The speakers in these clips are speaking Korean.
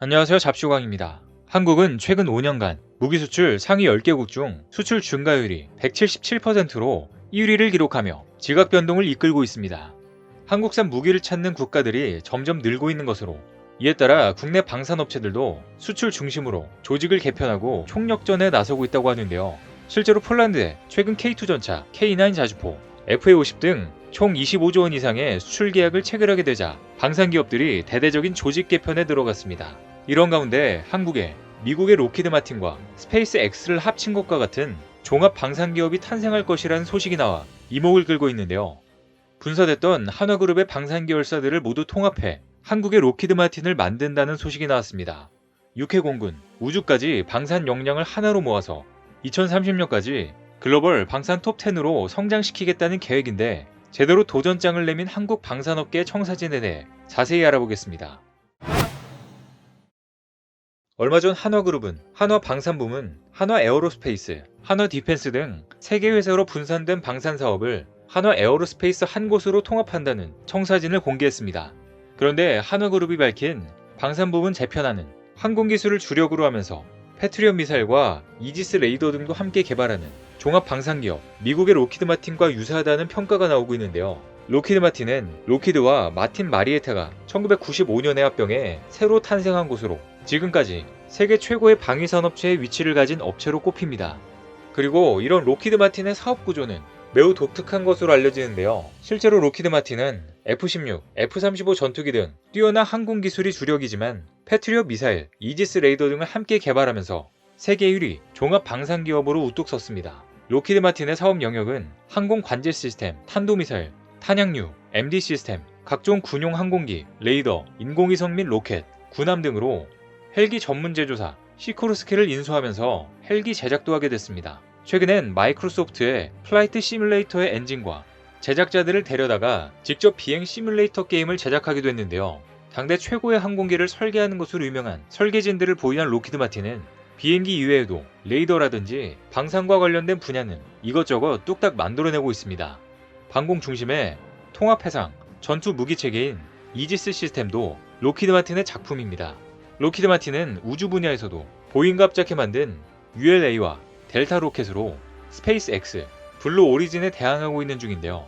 안녕하세요. 잡슈광입니다. 한국은 최근 5년간 무기 수출 상위 10개국 중 수출 증가율이 177%로 1위를 기록하며 지각 변동을 이끌고 있습니다. 한국산 무기를 찾는 국가들이 점점 늘고 있는 것으로, 이에 따라 국내 방산업체들도 수출 중심으로 조직을 개편하고 총력전에 나서고 있다고 하는데요. 실제로 폴란드에 최근 K2 전차, K9 자주포, FA50 등 총 25조 원 이상의 수출 계약을 체결하게 되자 방산기업들이 대대적인 조직 개편에 들어갔습니다. 이런 가운데 한국에 미국의 로키드 마틴과 스페이스 X를 합친 것과 같은 종합 방산기업이 탄생할 것이라는 소식이 나와 이목을 끌고 있는데요. 분사됐던 한화그룹의 방산계열사들을 모두 통합해 한국의 로키드 마틴을 만든다는 소식이 나왔습니다. 육해공군, 우주까지 방산 역량을 하나로 모아서 2030년까지 글로벌 방산 톱10으로 성장시키겠다는 계획인데, 제대로 도전장을 내민 한국 방산업계의 청사진에 대해 자세히 알아보겠습니다. 얼마 전 한화그룹은 한화방산부문, 한화에어로스페이스, 한화디펜스 등 3개 회사로 분산된 방산사업을 한화에어로스페이스 한 곳으로 통합한다는 청사진을 공개했습니다. 그런데 한화그룹이 밝힌 방산부문 재편안은 항공기술을 주력으로 하면서 패트리엇 미사일과 이지스 레이더 등도 함께 개발하는 종합방산기업 미국의 로키드 마틴과 유사하다는 평가가 나오고 있는데요. 로키드 마틴은 로키드와 마틴 마리에타가 1995년에 합병해 새로 탄생한 곳으로 지금까지 세계 최고의 방위산업체의 위치를 가진 업체로 꼽힙니다. 그리고 이런 로키드 마틴의 사업 구조는 매우 독특한 것으로 알려지는데요. 실제로 로키드 마틴은 F-16, F-35 전투기 등 뛰어난 항공 기술이 주력이지만 패트리엇 미사일, 이지스 레이더 등을 함께 개발하면서 세계 1위 종합 방산 기업으로 우뚝 섰습니다. 로키드 마틴의 사업 영역은 항공 관제 시스템, 탄도미사일, 탄약류, MD 시스템, 각종 군용 항공기, 레이더, 인공위성 및 로켓, 군함 등으로 헬기 전문 제조사 시코르스키를 인수하면서 헬기 제작도 하게 됐습니다. 최근엔 마이크로소프트의 플라이트 시뮬레이터의 엔진과 제작자들을 데려다가 직접 비행 시뮬레이터 게임을 제작하기도 했는데요. 당대 최고의 항공기를 설계하는 것으로 유명한 설계진들을 보유한 로키드 마틴은 비행기 이외에도 레이더라든지 방산과 관련된 분야는 이것저것 뚝딱 만들어내고 있습니다. 방공 중심의 통합해상, 전투 무기 체계인 이지스 시스템도 로키드 마틴의 작품입니다. 로키드 마틴은 우주 분야에서도 보잉과 합작해 만든 ULA와 델타 로켓으로 스페이스 X, 블루 오리진에 대항하고 있는 중인데요.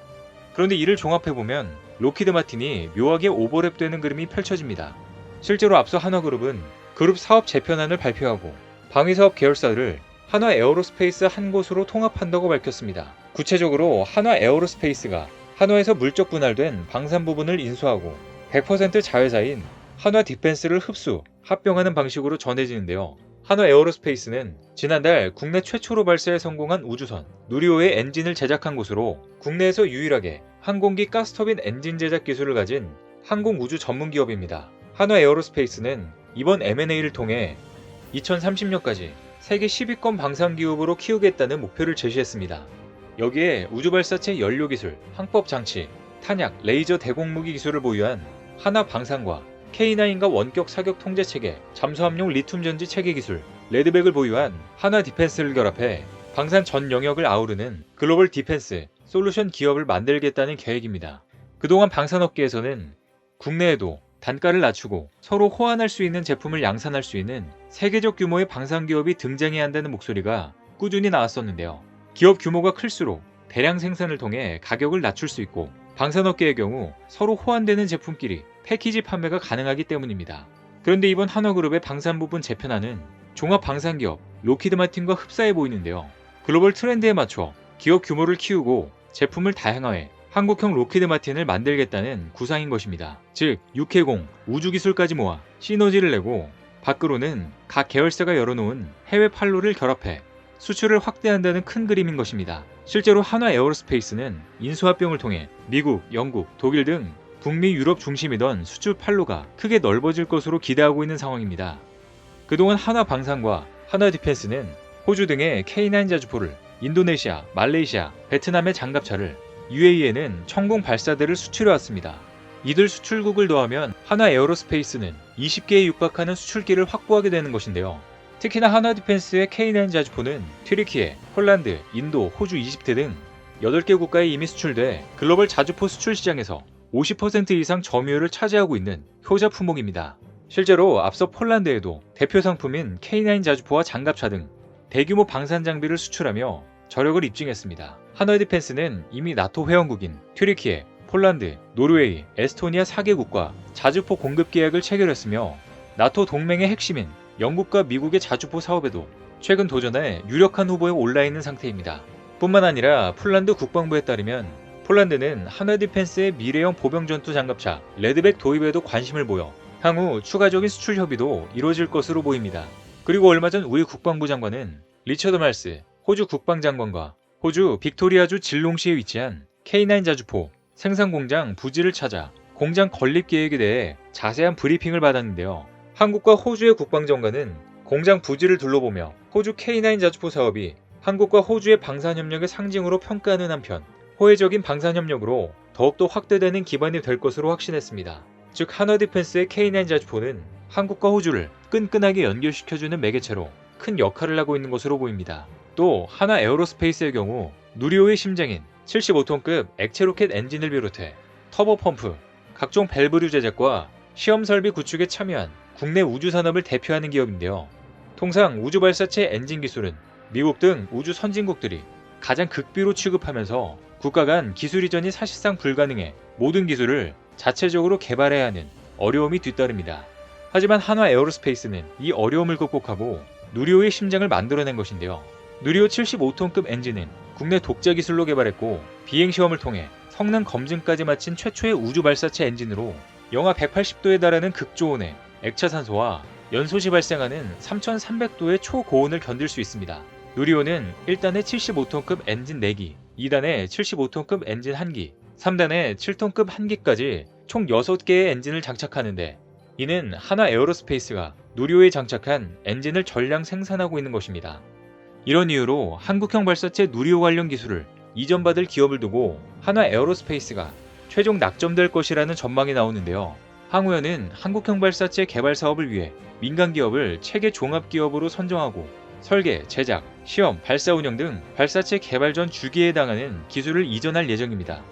그런데 이를 종합해보면 로키드 마틴이 묘하게 오버랩되는 그림이 펼쳐집니다. 실제로 앞서 한화그룹은 그룹 사업 재편안을 발표하고 방위사업 계열사를 한화에어로스페이스 한 곳으로 통합한다고 밝혔습니다. 구체적으로 한화에어로스페이스가 한화에서 물적 분할된 방산 부분을 인수하고 100% 자회사인 한화디펜스를 흡수, 합병하는 방식으로 전해지는데요. 한화에어로스페이스는 지난달 국내 최초로 발사에 성공한 우주선 누리호의 엔진을 제작한 곳으로 국내에서 유일하게 항공기 가스터빈 엔진 제작 기술을 가진 항공우주 전문 기업입니다. 한화에어로스페이스는 이번 M&A를 통해 2030년까지 세계 10위권 방산기업으로 키우겠다는 목표를 제시했습니다. 여기에 우주발사체 연료기술, 항법장치, 탄약, 레이저 대공무기 기술을 보유한 한화방산과 K9과 원격 사격 통제체계, 잠수함용 리튬 전지 체계 기술, 레드백을 보유한 한화디펜스를 결합해 방산 전 영역을 아우르는 글로벌 디펜스 솔루션 기업을 만들겠다는 계획입니다. 그동안 방산업계에서는 국내에도 단가를 낮추고 서로 호환할 수 있는 제품을 양산할 수 있는 세계적 규모의 방산기업이 등장해야 한다는 목소리가 꾸준히 나왔었는데요. 기업 규모가 클수록 대량 생산을 통해 가격을 낮출 수 있고, 방산업계의 경우 서로 호환되는 제품끼리 패키지 판매가 가능하기 때문입니다. 그런데 이번 한화그룹의 방산부분 재편안은 종합 방산기업 로키드 마틴과 흡사해 보이는데요. 글로벌 트렌드에 맞춰 기업 규모를 키우고 제품을 다양화해 한국형 로키드 마틴을 만들겠다는 구상인 것입니다. 즉, 육해공, 우주기술까지 모아 시너지를 내고 밖으로는 각 계열사가 열어놓은 해외 판로를 결합해 수출을 확대한다는 큰 그림인 것입니다. 실제로 한화에어로스페이스는 인수합병을 통해 미국, 영국, 독일 등 북미, 유럽 중심이던 수출 판로가 크게 넓어질 것으로 기대하고 있는 상황입니다. 그동안 한화방산과 한화디펜스는 호주 등의 K9 자주포를, 인도네시아, 말레이시아, 베트남의 장갑차를, UAE에는 천공 발사대를 수출해왔습니다. 이들 수출국을 더하면 한화에어로스페이스는 20개에 육박하는 수출기를 확보하게 되는 것인데요. 특히나 한화디펜스의 K9 자주포는 튀르키예, 폴란드, 인도, 호주, 이집트 등 8개 국가에 이미 수출돼 글로벌 자주포 수출 시장에서 50% 이상 점유율을 차지하고 있는 효자 품목입니다. 실제로 앞서 폴란드에도 대표 상품인 K9 자주포와 장갑차 등 대규모 방산 장비를 수출하며 저력을 입증했습니다. 한화 디펜스는 이미 나토 회원국인 튀르키예, 폴란드, 노르웨이, 에스토니아 4개국과 자주포 공급 계약을 체결했으며 나토 동맹의 핵심인 영국과 미국의 자주포 사업에도 최근 도전에 유력한 후보에 올라 있는 상태입니다. 뿐만 아니라 폴란드 국방부에 따르면 폴란드는 한화 디펜스의 미래형 보병 전투 장갑차 레드백 도입에도 관심을 보여 향후 추가적인 수출 협의도 이루어질 것으로 보입니다. 그리고 얼마 전 우리 국방부 장관은 리처드 말스 호주 국방장관과 호주 빅토리아주 질롱시에 위치한 K9 자주포 생산 공장 부지를 찾아 공장 건립 계획에 대해 자세한 브리핑을 받았는데요. 한국과 호주의 국방장관은 공장 부지를 둘러보며 호주 K9 자주포 사업이 한국과 호주의 방산협력의 상징으로 평가하는 한편 호혜적인 방산협력으로 더욱더 확대되는 기반이 될 것으로 확신했습니다. 즉 한화 디펜스의 K9 자주포는 한국과 호주를 끈끈하게 연결시켜주는 매개체로 큰 역할을 하고 있는 것으로 보입니다. 또 한화 에어로스페이스의 경우 누리호의 심장인 75톤급 액체 로켓 엔진을 비롯해 터보 펌프, 각종 밸브류 제작과 시험 설비 구축에 참여한 국내 우주 산업을 대표하는 기업인데요. 통상 우주 발사체 엔진 기술은 미국 등 우주 선진국들이 가장 극비로 취급하면서 국가 간 기술 이전이 사실상 불가능해 모든 기술을 자체적으로 개발해야 하는 어려움이 뒤따릅니다. 하지만 한화 에어로스페이스는 이 어려움을 극복하고 누리호의 심장을 만들어낸 것인데요. 누리호 75톤급 엔진은 국내 독자 기술로 개발했고 비행시험을 통해 성능 검증까지 마친 최초의 우주 발사체 엔진으로 영하 180도에 달하는 극조온의 액차산소와 연소시 발생하는 3300도의 초고온을 견딜 수 있습니다. 누리호는 1단에 75톤급 엔진 4기, 2단에 75톤급 엔진 1기, 3단에 7톤급 1기까지 총 6개의 엔진을 장착하는데 이는 한화 에어로스페이스가 누리호에 장착한 엔진을 전량 생산하고 있는 것입니다. 이런 이유로 한국형 발사체 누리호 관련 기술을 이전받을 기업을 두고 한화 에어로스페이스가 최종 낙점될 것이라는 전망이 나오는데요. 항우연은 한국형 발사체 개발 사업을 위해 민간 기업을 체계 종합 기업으로 선정하고 설계, 제작, 시험, 발사 운영 등 발사체 개발 전 주기에 해당하는 기술을 이전할 예정입니다.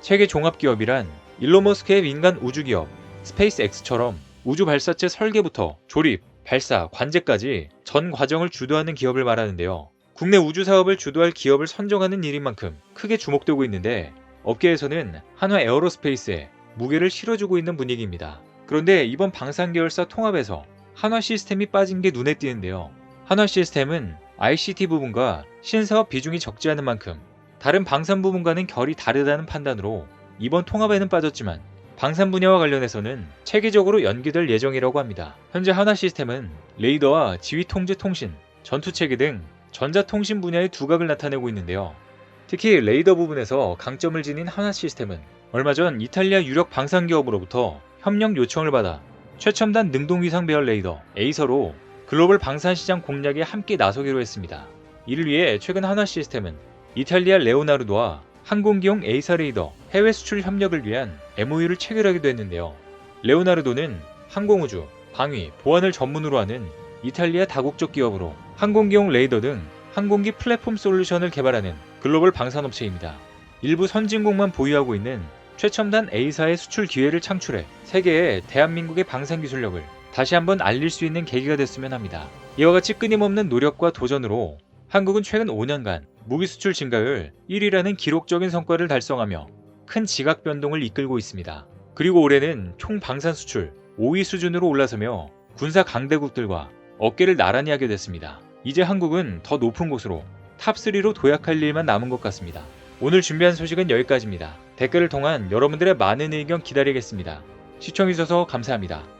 체계 종합 기업이란 일론 머스크의 민간 우주 기업 스페이스X처럼 우주 발사체 설계부터 조립, 발사, 관제까지 전 과정을 주도하는 기업을 말하는데요. 국내 우주 사업을 주도할 기업을 선정하는 일인 만큼 크게 주목되고 있는데 업계에서는 한화 에어로스페이스에 무게를 실어주고 있는 분위기입니다. 그런데 이번 방산 계열사 통합에서 한화 시스템이 빠진 게 눈에 띄는데요. 한화 시스템은 ICT 부분과 신사업 비중이 적지 않은 만큼 다른 방산 부분과는 결이 다르다는 판단으로 이번 통합에는 빠졌지만 방산 분야와 관련해서는 체계적으로 연계될 예정이라고 합니다. 현재 한화 시스템은 레이더와 지휘 통제 통신, 전투체계 등 전자통신 분야의 두각을 나타내고 있는데요. 특히 레이더 부분에서 강점을 지닌 한화 시스템은 얼마 전 이탈리아 유력 방산 기업으로부터 협력 요청을 받아 최첨단 능동위상 배열 레이더 에이서로 글로벌 방산 시장 공략에 함께 나서기로 했습니다. 이를 위해 최근 한화 시스템은 이탈리아 레오나르도와 항공기용 에이사 레이더 해외 수출 협력을 위한 MOU를 체결하기도 했는데요. 레오나르도는 항공우주, 방위, 보안을 전문으로 하는 이탈리아 다국적 기업으로 항공기용 레이더 등 항공기 플랫폼 솔루션을 개발하는 글로벌 방산업체입니다. 일부 선진국만 보유하고 있는 최첨단 A사의 수출 기회를 창출해 세계에 대한민국의 방산 기술력을 다시 한번 알릴 수 있는 계기가 됐으면 합니다. 이와 같이 끊임없는 노력과 도전으로 한국은 최근 5년간 무기 수출 증가율 1위라는 기록적인 성과를 달성하며 큰 지각 변동을 이끌고 있습니다. 그리고 올해는 총 방산 수출 5위 수준으로 올라서며 군사 강대국들과 어깨를 나란히 하게 됐습니다. 이제 한국은 더 높은 곳으로 탑3로 도약할 일만 남은 것 같습니다. 오늘 준비한 소식은 여기까지입니다. 댓글을 통한 여러분들의 많은 의견 기다리겠습니다. 시청해주셔서 감사합니다.